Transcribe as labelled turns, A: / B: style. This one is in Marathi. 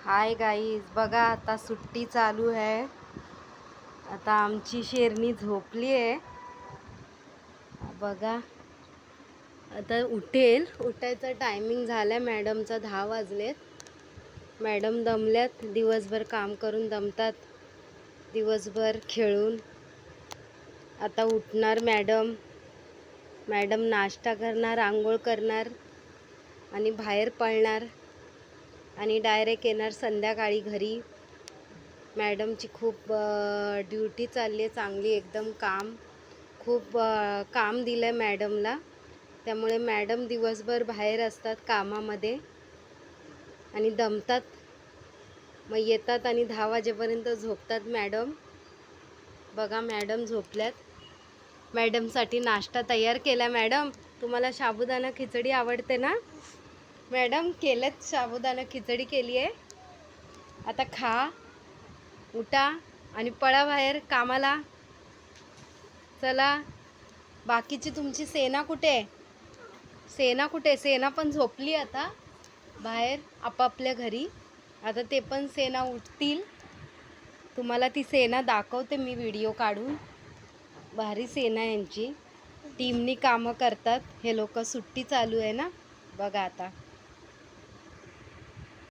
A: हाय गाईज, बघा आता सुट्टी चालू आहे. आता आमची शेरणी झोपली आहे. बघा आता उठायचा टायमिंग झाला. मॅडमचा 10 वाजलेत. मॅडम दमल्यात, दिवसभर काम करून दमतात, दिवसभर खेळून. आता उठणार मॅडम नाश्ता करणार, आंघोळ करणार आणि बाहेर पळणार आणि डायरेक्ट येणार संध्याकाळी घरी. मॅडमची खूप ड्युटी चालली आहे, चांगली एकदम. खूप काम दिलं आहे मॅडमला. त्यामुळे मॅडम दिवसभर बाहेर असतात कामामध्ये आणि दमतात. मग येतात आणि 10 वाजेपर्यंत झोपतात मॅडम. बघा मॅडम झोपल्यात. मॅडमसाठी नाश्ता तयार केला. मॅडम, तुम्हाला साबुदाणा खिचडी आवडते ना? मॅडम केलेत, साबुदाणा खिचडी केली आहे. आता खा, उठा आणि पळा बाहेर कामाला. चला. बाकीची तुमची सेना कुठे? सेना पण झोपली आता बाहेर आपापल्या घरी. आता ते पण सेना उठतील. तुम्हाला ती सेना दाखवते मी व्हिडिओ काढून. भारी सेना यांची, टीमनी कामं करतात हे लोक. सुट्टी चालू आहे ना, बघा आता.